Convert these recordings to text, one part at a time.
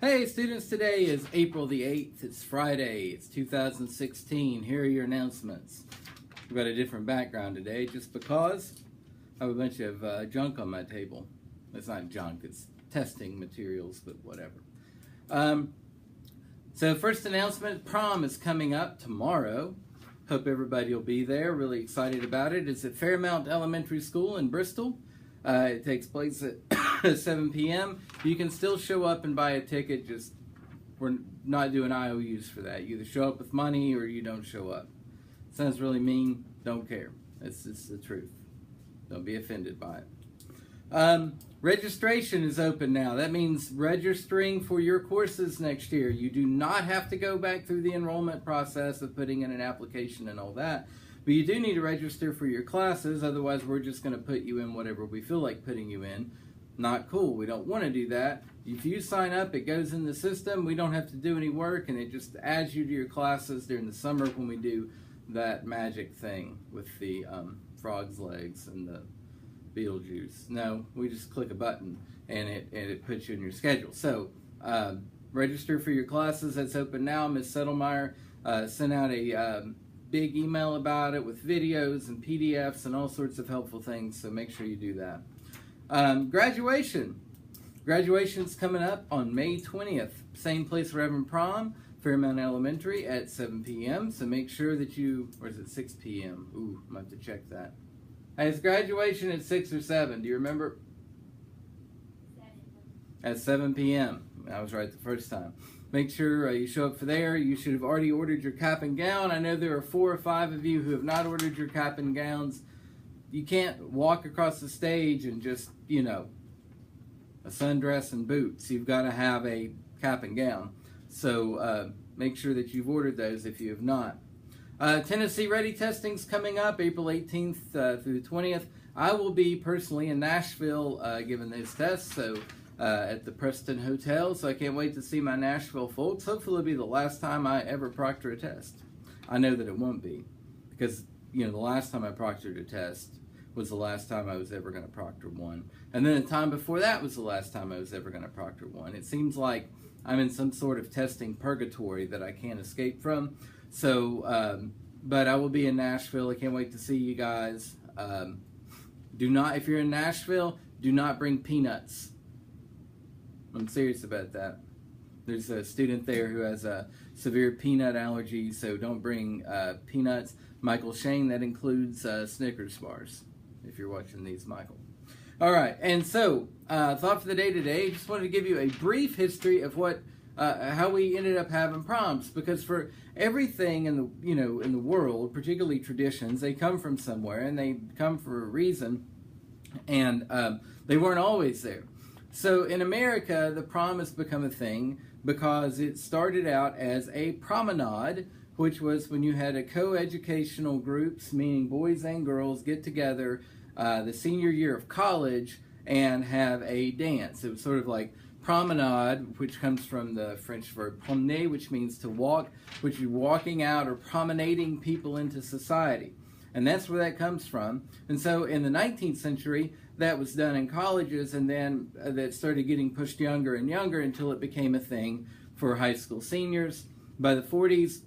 Hey students, today is April the 8th. It's Friday. It's 2016. Here are your announcements. We've got a different background today just because I have a bunch of junk on my table. It's not junk, it's testing materials, but whatever. So first announcement, prom is coming up tomorrow. Hope everybody will be there. Really excited about it. It's at Fairmount Elementary School in Bristol. It takes place at 7 p.m. You can still show up and buy a ticket, just we're not doing IOUs for that. You either show up with money or you don't show up. Sounds really mean, don't care. It's the truth. Don't be offended by it. Registration is open now. That means registering for your courses next year. You do not have to go back through the enrollment process of putting in an application and all that. But you do need to register for your classes, otherwise we're just going to put you in whatever we feel like putting you in. Not cool. We don't want to do that. If you sign up, it goes in the system. We don't have to do any work, and it just adds you to your classes during the summer when we do that magic thing with the frog's legs and the Beetlejuice. No, we just click a button, and it puts you in your schedule. So register for your classes. That's open now. Ms. Settlemeyer sent out a big email about it with videos and PDFs and all sorts of helpful things, so make sure you do that. Graduation. Graduation's coming up on May 20th. Same place we're having prom, Fairmount Elementary at 7 p.m. So make sure that you, or is it 6 p.m.? Ooh, I'm going to have to check that. Hey, is graduation at 6 or 7? Do you remember? 7. At 7 p.m. I was right the first time. Make sure you show up for there. You should have already ordered your cap and gown. I know there are 4 or 5 of you who have not ordered your cap and gowns. You can't walk across the stage and just, you know, a sundress and boots. You've got to have a cap and gown. So make sure that you've ordered those if you have not. Tennessee Ready testing's coming up April 18th through the 20th. I will be personally in Nashville giving those tests, so at the Preston Hotel, so I can't wait to see my Nashville folks. Hopefully it'll be the last time I ever proctor a test. I know that it won't be, because you know the last time I proctored a test was the last time I was ever going to proctor one. And then the time before that was the last time I was ever going to proctor one. It seems like I'm in some sort of testing purgatory that I can't escape from. So, but I will be in Nashville. I can't wait to see you guys. Do not, if you're in Nashville, do not bring peanuts. I'm serious about that. There's a student there who has a severe peanut allergy, so don't bring peanuts. Michael Shane, that includes Snickers bars, if you're watching these, Michael. All right, and so thought for the day today, just wanted to give you a brief history of what how we ended up having proms, because for everything in the world, particularly traditions, they come from somewhere and they come for a reason, and they weren't always there. So in America, the prom has become a thing because it started out as a promenade, which was when you had a co-educational groups, meaning boys and girls, get together the senior year of college and have a dance. It was sort of like promenade, which comes from the French verb promener, which means to walk, which you're walking out or promenading people into society. And that's where that comes from. And so in the 19th century, that was done in colleges, and then that started getting pushed younger and younger until it became a thing for high school seniors. By the 40s,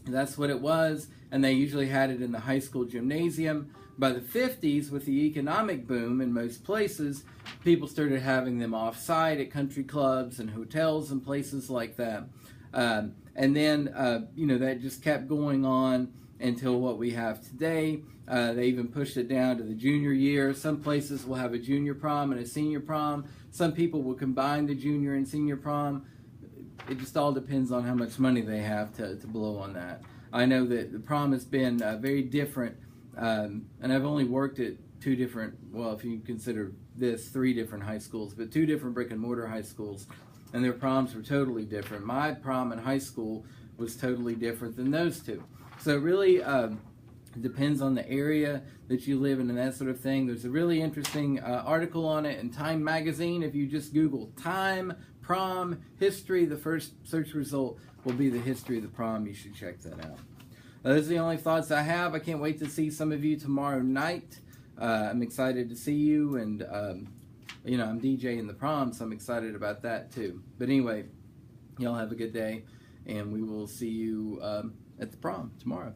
that's what it was, and they usually had it in the high school gymnasium. By the 50s, with the economic boom in most places, people started having them off-site at country clubs and hotels and places like that. And then, that just kept going on until what we have today. They even pushed it down to the junior year. Some places will have a junior prom and a senior prom. Some people will combine the junior and senior prom. It just all depends on how much money they have to blow on that. I know that the prom has been very different, and I've only worked at 2 different, well, if you consider this, 3 different high schools, but 2 different brick and mortar high schools, and their proms were totally different. My prom in high school was totally different than those 2. So it really depends on the area that you live in and that sort of thing. There's a really interesting article on it in Time magazine. If you just Google Time prom history, the first search result will be the history of the prom. You should check that out. Those are the only thoughts I have. I can't wait to see some of you tomorrow night. I'm excited to see you, and I'm DJing the prom, so I'm excited about that too. But anyway, Y'all have a good day, and we will see you at the prom tomorrow.